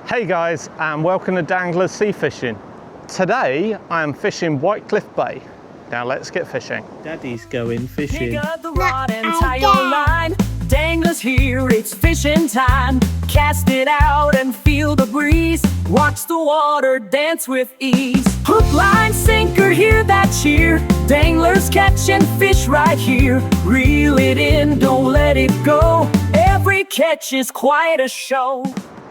Hey guys, and welcome to Dan-gler Sea Fishing. Today I am fishing Whitecliff Bay. Now let's get fishing. Daddy's going fishing. Pick up the rod and tie your line. Dangler's here, it's fishing time. Cast it out and feel the breeze. Watch the water dance with ease. Hook, line, sinker, hear that cheer. Dangler's catching fish right here. Reel it in, don't let it go. Every catch is quite a show.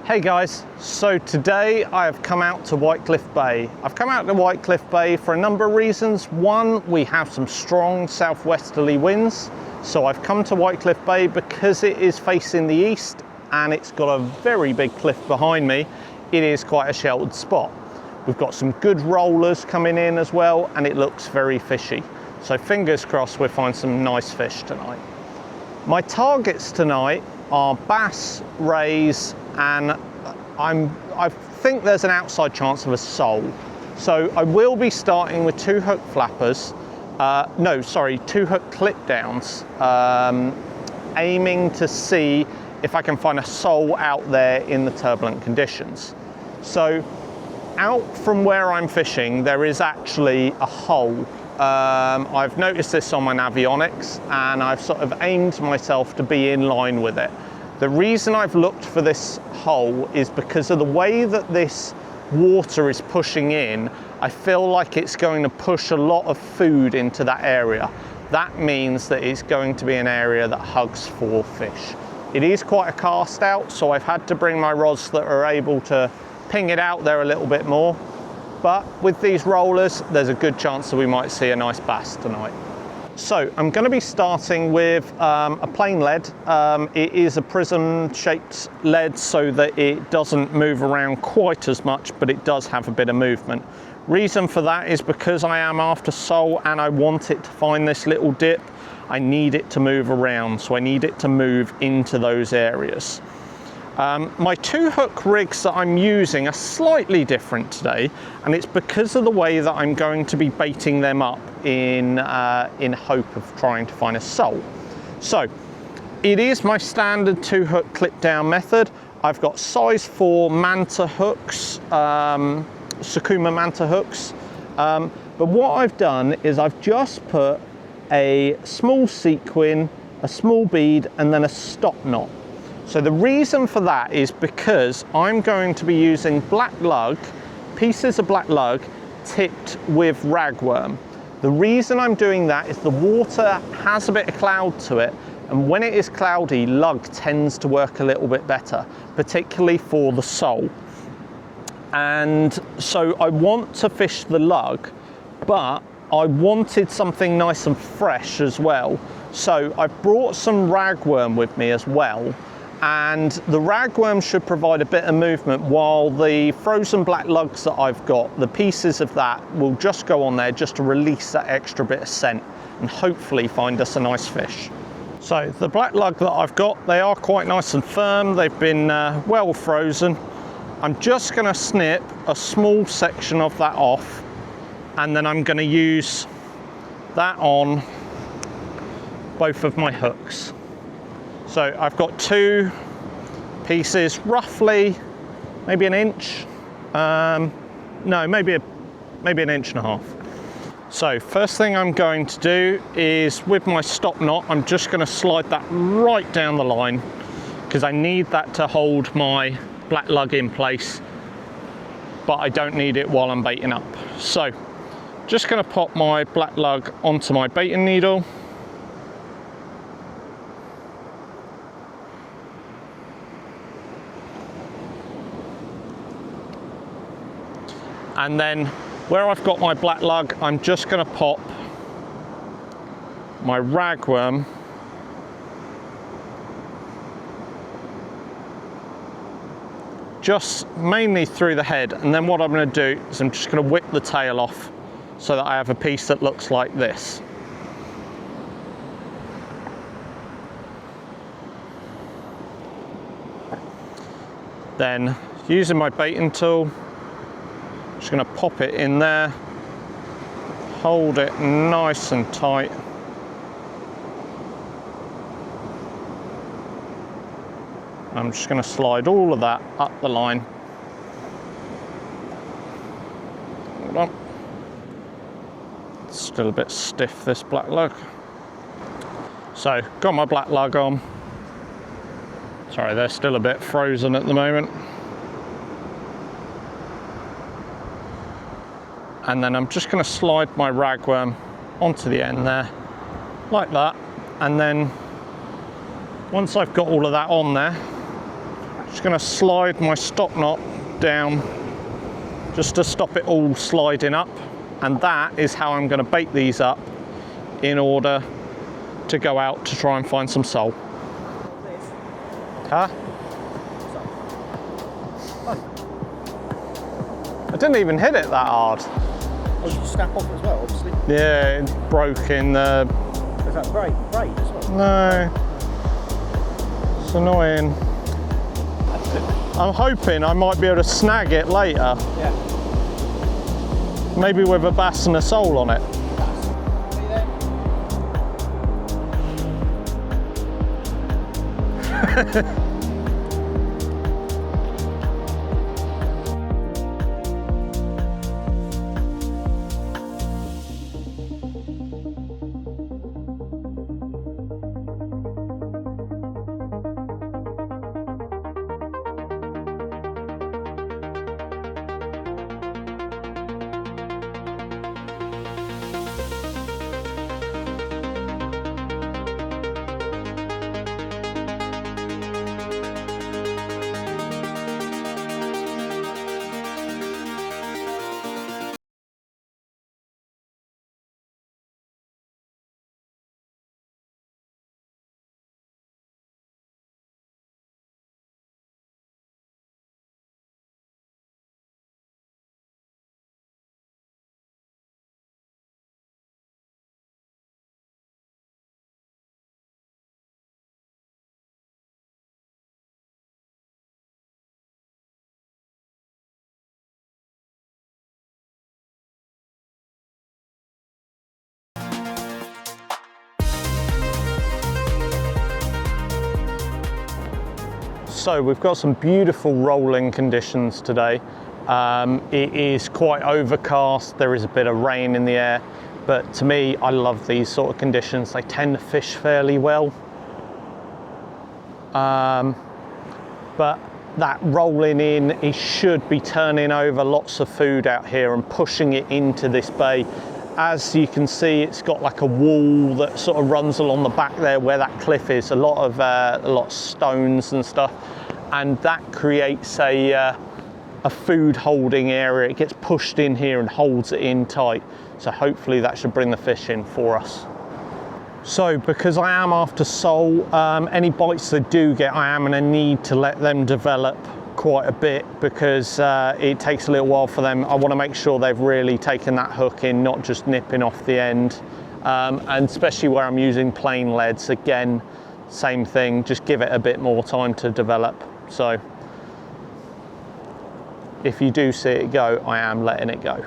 Hey guys, so today I have come out to Whitecliff Bay. I've come out to Whitecliff Bay for a number of reasons. One, we have some strong southwesterly winds. So I've come to Whitecliff Bay because it is facing the east and it's got a very big cliff behind me. It is quite a sheltered spot. We've got some good rollers coming in as well and it looks very fishy. So fingers crossed we'll find some nice fish tonight. My targets tonight are bass, rays, and I think there's an outside chance of a sole. So I will be starting with 2 hook flappers, 2 hook clip downs, aiming to see if I can find a sole out there in the turbulent conditions. So out from where I'm fishing, there is actually a hole. I've noticed this on my navionics and I've sort of aimed myself to be in line with it. The reason I've looked for this hole is because of the way that this water is pushing in. I feel like it's going to push a lot of food into that area. That means that it's going to be an area that hugs for fish. It is quite a cast out, so I've had to bring my rods that are able to ping it out there a little bit more. But with these rollers, there's a good chance that we might see a nice bass tonight. So I'm going to be starting with a plain lead. It is a prism shaped lead so that it doesn't move around quite as much, but it does have a bit of movement. Reason for that is because I am after sole and I want it to find this little dip. I need it to move around, so I need it to move into those areas. My 2 hook rigs that I'm using are slightly different today, and it's because of the way that I'm going to be baiting them up in hope of trying to find a sole. So it is my standard 2 hook clip down method. I've got size 4 manta hooks, Sakuma manta hooks, but what I've done is I've just put a small sequin, a small bead, and then a stop knot. So the reason for that is because I'm going to be using black lug, pieces of black lug tipped with ragworm. The reason I'm doing that is the water has a bit of cloud to it, and when it is cloudy, lug tends to work a little bit better, particularly for the sole. And so I want to fish the lug, but I wanted something nice and fresh as well. So I've brought some ragworm with me as well. And the ragworm should provide a bit of movement while the frozen black lugs that I've got, the pieces of that will just go on there just to release that extra bit of scent and hopefully find us a nice fish. So the black lug that I've got, they are quite nice and firm. They've been well frozen. I'm just going to snip a small section of that off and then I'm going to use that on both of my hooks. So I've got 2 pieces, roughly maybe an inch, maybe an inch and a half. So first thing I'm going to do is with my stop knot, I'm just going to slide that right down the line because I need that to hold my black lug in place, but I don't need it while I'm baiting up. So just going to pop my black lug onto my baiting needle. And then where I've got my black lug, I'm just going to pop my ragworm just mainly through the head. And then what I'm going to do is I'm just going to whip the tail off so that I have a piece that looks like this. Then using my baiting tool, just going to pop it in there, hold it nice and tight, I'm just going to slide all of that up the line Hold on. It's still a bit stiff, this black lug. So, got my black lug on. Sorry, they're still a bit frozen at the moment. And then I'm just going to slide my ragworm onto the end there, like that. And then once I've got all of that on there, I'm just going to slide my stop knot down just to stop it all sliding up. And that is how I'm going to bait these up in order to go out to try and find some sole. Huh? I didn't even hit it that hard. Oh, did you snap off as well, obviously? Yeah, it broke in the... Is that braid as well? No. It's annoying. I'm hoping I might be able to snag it later. Yeah. Maybe with a bass and a sole on it. So we've got some beautiful rolling conditions today. It is quite overcast, there is a bit of rain in the air, but to me, I love these sort of conditions. They tend to fish fairly well. But that rolling in, it should be turning over lots of food out here and pushing it into this bay. As you can see, it's got like a wall that sort of runs along the back there where that cliff is. A lot of stones and stuff, and that creates a food holding area. It gets pushed in here and holds it in tight. So hopefully that should bring the fish in for us. So because I am after sole, any bites they do get, I am going to need to let them develop quite a bit because it takes a little while for them. I want to make sure they've really taken that hook in, not just nipping off the end. And especially where I'm using plain leads, again, same thing, just give it a bit more time to develop. So if you do see it go, I am letting it go.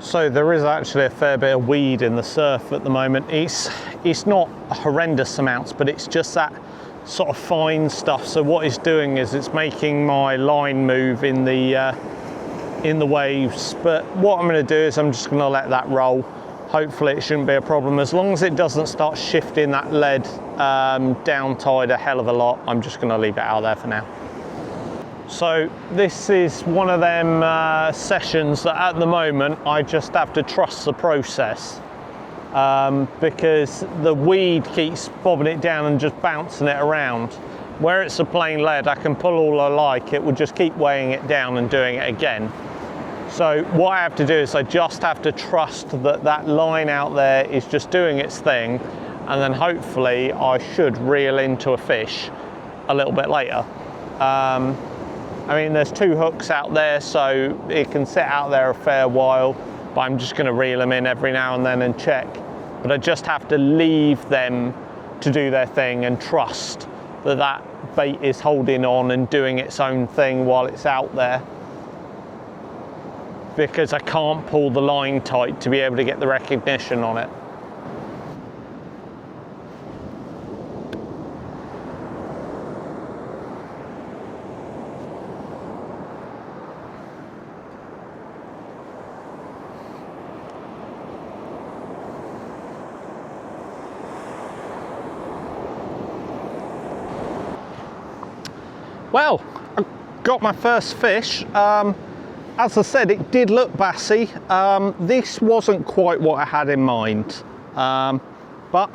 So there is actually a fair bit of weed in the surf at the moment. It's not horrendous amounts, but it's just that sort of fine stuff. So what it's doing is it's making my line move in the waves. But what I'm going to do is I'm just going to let that roll. Hopefully it shouldn't be a problem. As long as it doesn't start shifting that lead down tide a hell of a lot, I'm just going to leave it out there for now. So this is one of them sessions that at the moment I just have to trust the process because the weed keeps bobbing it down and just bouncing it around. Where it's a plain lead, I can pull all I like, it will just keep weighing it down and doing it again. So what I have to do is I just have to trust that that line out there is just doing its thing, and then hopefully I should reel into a fish a little bit later. I mean, there's two hooks out there, so it can sit out there a fair while, but I'm just going to reel them in every now and then and check. But I just have to leave them to do their thing and trust that that bait is holding on and doing its own thing while it's out there. Because I can't pull the line tight to be able to get the recognition on it. Well, I got my first fish. As I said, it did look bassy. This wasn't quite what I had in mind, but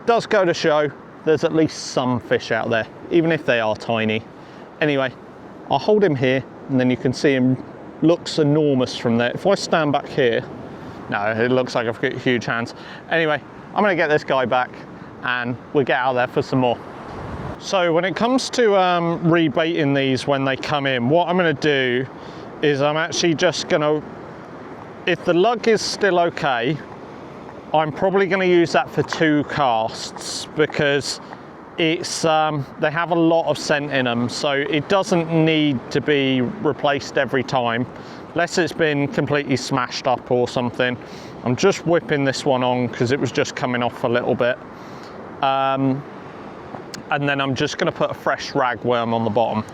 does go to show there's at least some fish out there, even if they are tiny. Anyway, I'll hold him here, and then you can see him looks enormous from there. If I stand back here, no, it looks like I've got huge hands. Anyway, I'm gonna get this guy back, and we'll get out there for some more. So when it comes to rebaiting these when they come in, what I'm gonna do is I'm actually just gonna, if the lug is still okay, I'm probably gonna use that for 2 casts, because it's they have a lot of scent in them, so it doesn't need to be replaced every time, unless it's been completely smashed up or something. I'm just whipping this one on because it was just coming off a little bit. And then I'm just gonna put a fresh ragworm on the bottom.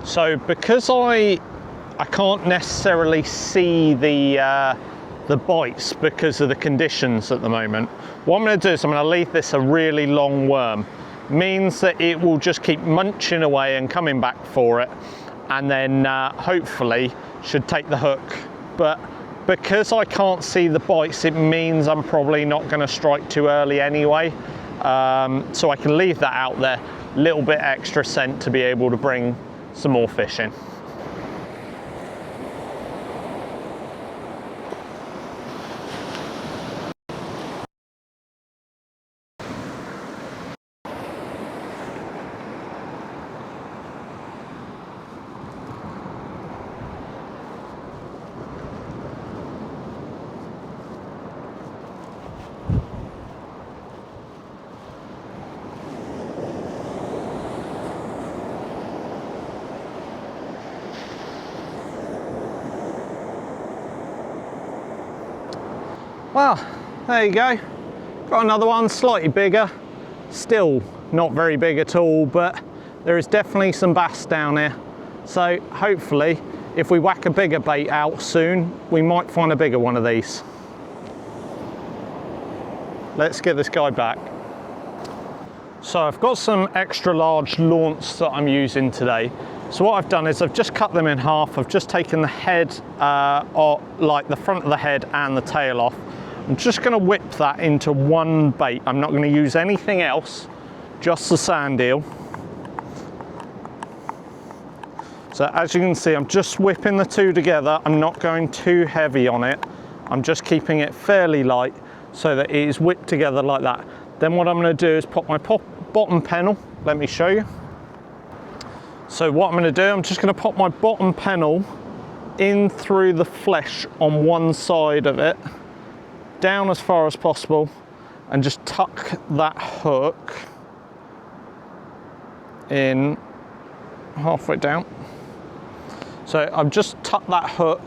So because I can't necessarily see the bites because of the conditions at the moment, what I'm going to do is I'm going to leave this a really long worm. Means that it will just keep munching away and coming back for it, and then hopefully should take the hook. But because I can't see the bites, it means I'm probably not going to strike too early anyway. So I can leave that out there, a little bit extra scent to be able to bring some more fish in. Well, there you go. Got another one, slightly bigger. Still not very big at all, but there is definitely some bass down here. So hopefully, if we whack a bigger bait out soon, we might find a bigger one of these. Let's get this guy back. So I've got some extra large launch that I'm using today. So what I've done is I've just cut them in half. I've just taken the head, or like the front of the head and the tail off. I'm just going to whip that into one bait. I'm not going to use anything else, just the sand eel. So as you can see, I'm just whipping the two together. I'm not going too heavy on it. I'm just keeping it fairly light so that it is whipped together like that. Then what I'm going to do is pop my bottom pennel. Let me show you. So what I'm going to do, I'm just going to pop my bottom pennel in through the flesh on one side of it, down as far as possible, and just tuck that hook in halfway down. So I've just tucked that hook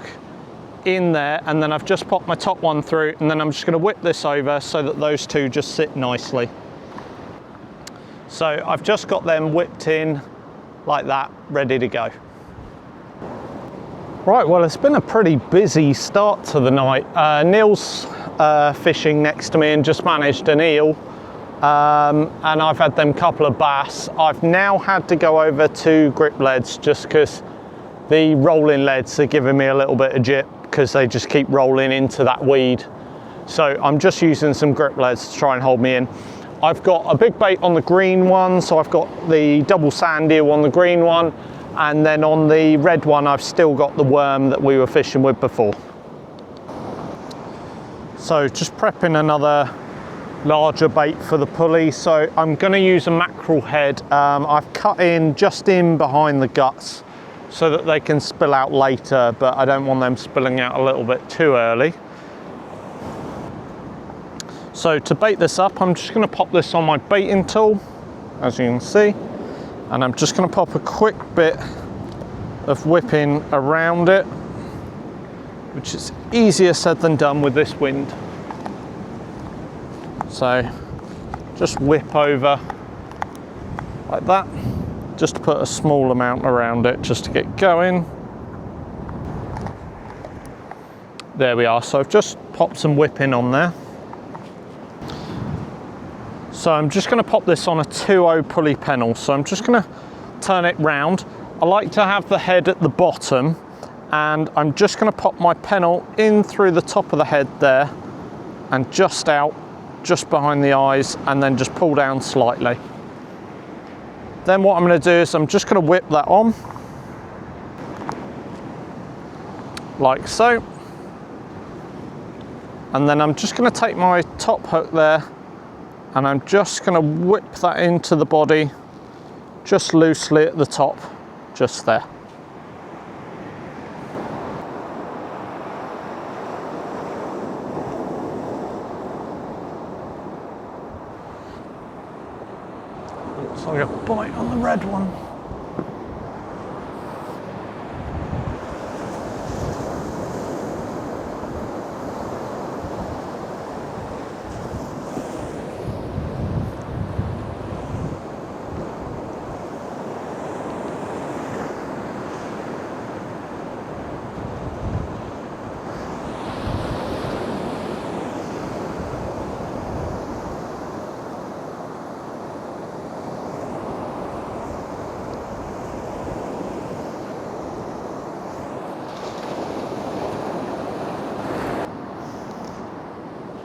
in there, and then I've just popped my top one through, and then I'm just going to whip this over so that those two just sit nicely. So I've just got them whipped in like that, ready to go. Right, well, it's been a pretty busy start to the night. Neil's fishing next to me and just managed an eel, and I've had them couple of bass. I've now had to go over to grip leads just because the rolling leads are giving me a little bit of jip because they just keep rolling into that weed. So I'm just using some grip leads to try and hold me in. I've got a big bait on the green one, so I've got the double sand eel on the green one, and then on the red one I've still got the worm that we were fishing with before. So just prepping another larger bait for the pulley. So I'm going to use a mackerel head. I've cut in just in behind the guts so that they can spill out later, but I don't want them spilling out a little bit too early. So to bait this up, I'm just going to pop this on my baiting tool, as you can see, and I'm just going to pop a quick bit of whipping around it, which is easier said than done with this wind. So just whip over like that, just to put a small amount around it just to get going. There we are. So I've just popped some whipping on there. So I'm just going to pop this on a 2/0 pulley pennel. So I'm just going to turn it round. I like to have the head at the bottom, and I'm just going to pop my pennel in through the top of the head there and just out, just behind the eyes, and then just pull down slightly. Then what I'm going to do is I'm just going to whip that on, like so. And then I'm just going to take my top hook there, and I'm just going to whip that into the body, just loosely at the top, just there. Looks like a bite on the red one.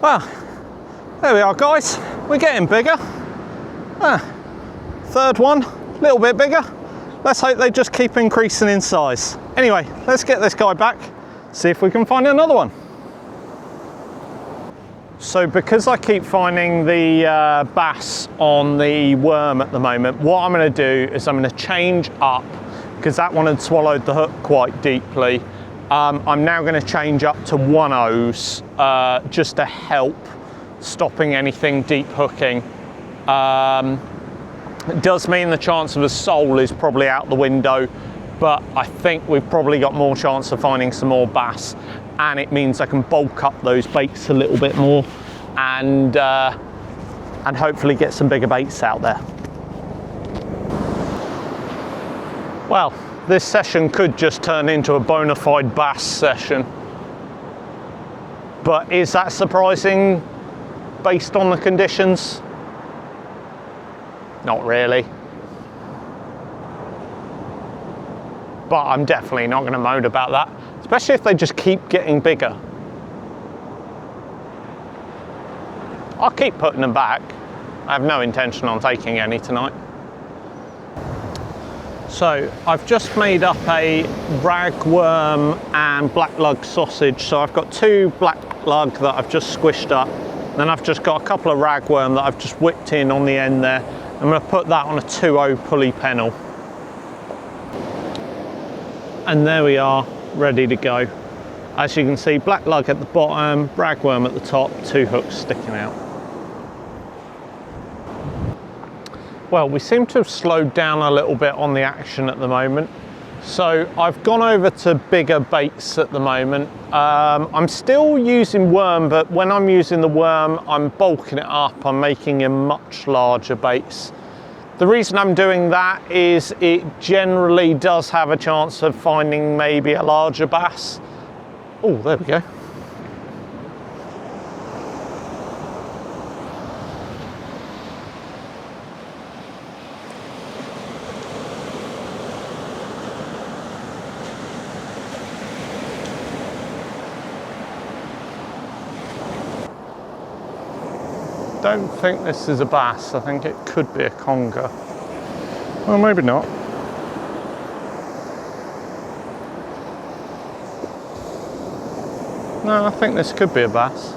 Well, there we are, guys. We're getting bigger. Third one, a little bit bigger. Let's hope they just keep increasing in size. Anyway, let's get this guy back, see if we can find another one. So because I keep finding the bass on the worm at the moment, what I'm going to do is I'm going to change up, because that one had swallowed the hook quite deeply. I'm now going to change up to 1/0s just to help stopping anything deep hooking. It does mean the chance of a sole is probably out the window, but I think we've probably got more chance of finding some more bass, and it means I can bulk up those baits a little bit more and hopefully get some bigger baits out there. Well, this session could just turn into a bona fide bass session. But is that surprising based on the conditions? Not really. But I'm definitely not going to moan about that, especially if they just keep getting bigger. I'll keep putting them back. I have no intention on taking any tonight. So I've just made up a ragworm and black lug sausage. So I've got 2 black lug that I've just squished up. Then I've just got a couple of ragworm that I've just whipped in on the end there. I'm going to put that on a 2/0 pulley pennel. And there we are, ready to go. As you can see, black lug at the bottom, ragworm at the top, 2 hooks sticking out. Well, we seem to have slowed down a little bit on the action at the moment. So I've gone over to bigger baits at the moment. I'm still using worm, but when I'm using the worm, I'm bulking it up. I'm making in much larger baits. The reason I'm doing that is it generally does have a chance of finding maybe a larger bass. Oh, there we go. Don't think this is a bass. I think it could be a conger. Well, maybe not. No, I think this could be a bass.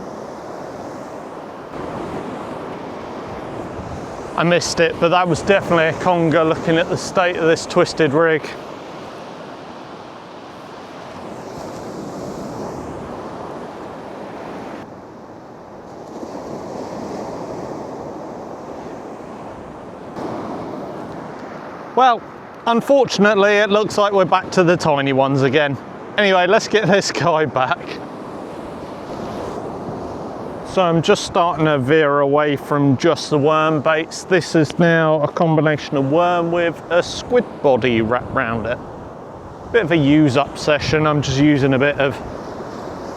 I missed it, but that was definitely a conger looking at the state of this twisted rig. Well, unfortunately, it looks like we're back to the tiny ones again. Anyway, let's get this guy back. So I'm just starting to veer away from just the worm baits. This is now a combination of worm with a squid body wrapped around it. Bit of a use up session. I'm just using a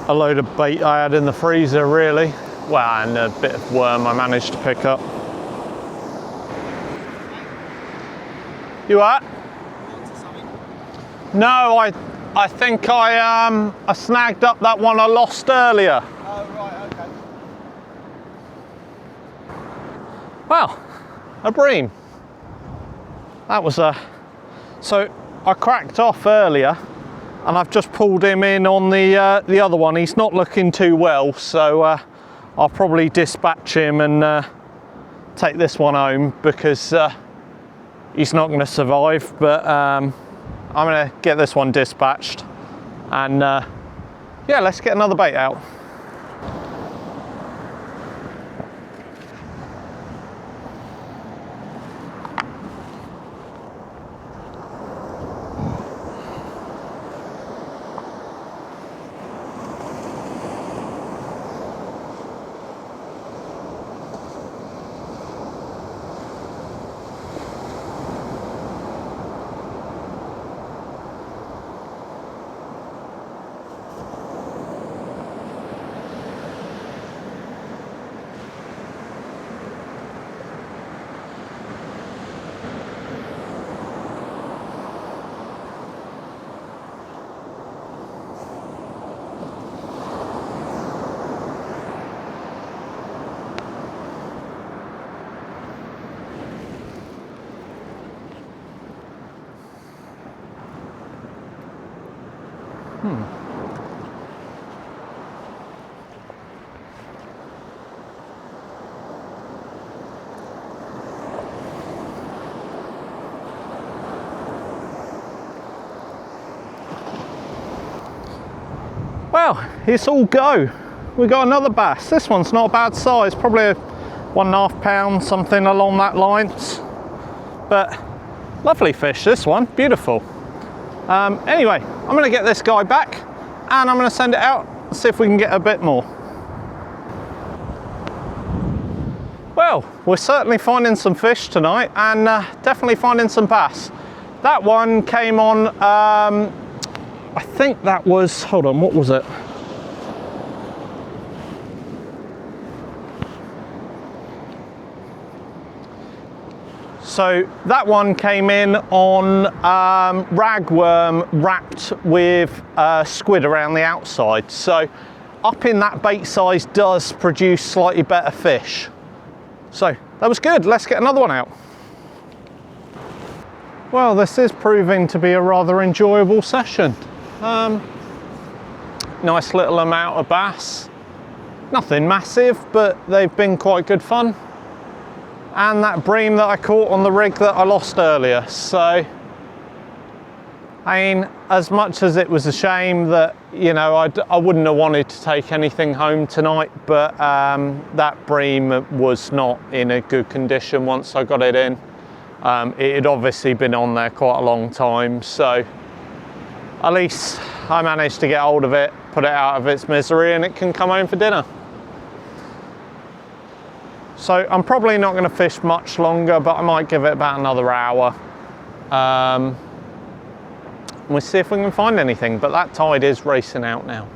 load of bait I had in the freezer, really. Well, and a bit of worm I managed to pick up. You what? No, I think I snagged up that one I lost earlier. Oh, right, okay. Well, a bream. That was so I cracked off earlier, and I've just pulled him in on the other one. He's not looking too well, so I'll probably dispatch him and take this one home because he's not going to survive. But I'm going to get this one dispatched, and yeah, let's get another bait out. Well, it's all go. We got another bass. This one's not a bad size, probably a 1.5 pound, something along that lines. But lovely fish, this one, beautiful. Anyway, I'm going to get this guy back and I'm going to send it out and see if we can get a bit more. Well, we're certainly finding some fish tonight, and definitely finding some bass. That one came on, I think that was, hold on, what was it? So that one came in on ragworm wrapped with squid around the outside. So upping that bait size does produce slightly better fish. So that was good. Let's get another one out. Well, this is proving to be a rather enjoyable session. Nice little amount of bass. Nothing massive, but they've been quite good fun. And that bream that I caught on the rig that I lost earlier. So, I mean, as much as it was a shame that, you know, I wouldn't have wanted to take anything home tonight, but that bream was not in a good condition once I got it in. It had obviously been on there quite a long time, so at least I managed to get hold of it, put it out of its misery, and it can come home for dinner. So I'm probably not going to fish much longer, but I might give it about another hour. We'll see if we can find anything, but that tide is racing out now.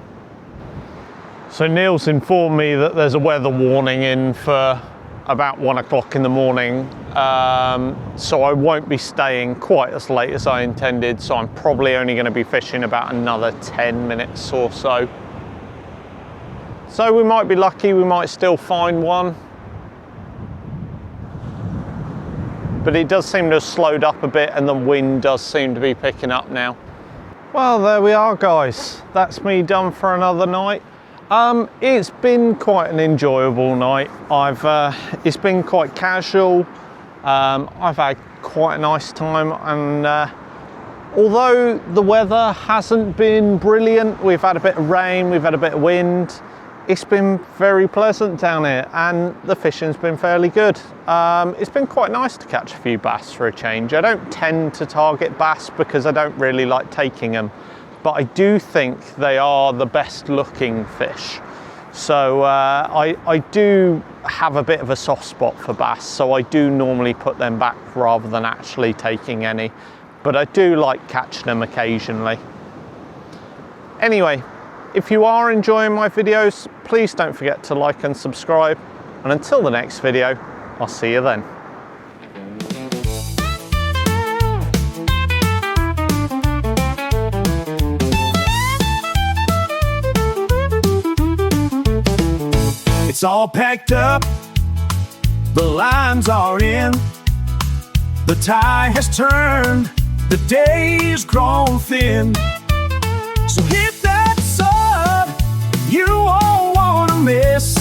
So Neil's informed me that there's a weather warning in for about 1 o'clock in the morning, so I won't be staying quite as late as I intended, so I'm probably only going to be fishing about another 10 minutes or so. So we might be lucky, we might still find one. But it does seem to have slowed up a bit, and the wind does seem to be picking up now. Well, there we are, guys. That's me done for another night. It's been quite an enjoyable night. It's been quite casual. I've had quite a nice time, and although the weather hasn't been brilliant, we've had a bit of rain, we've had a bit of wind. It's been very pleasant down here, and the fishing's been fairly good. It's been quite nice to catch a few bass for a change. I don't tend to target bass because I don't really like taking them, but I do think they are the best looking fish. So I do have a bit of a soft spot for bass, so I do normally put them back rather than actually taking any, but I do like catching them occasionally. Anyway, if you are enjoying my videos, please don't forget to like and subscribe. And until the next video, I'll see you then. It's all packed up, the lines are in, the tide has turned, the day's grown thin. So hit that sub, you won't wanna miss,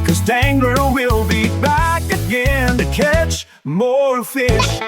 'cause Dan-gler will be back again to catch more fish.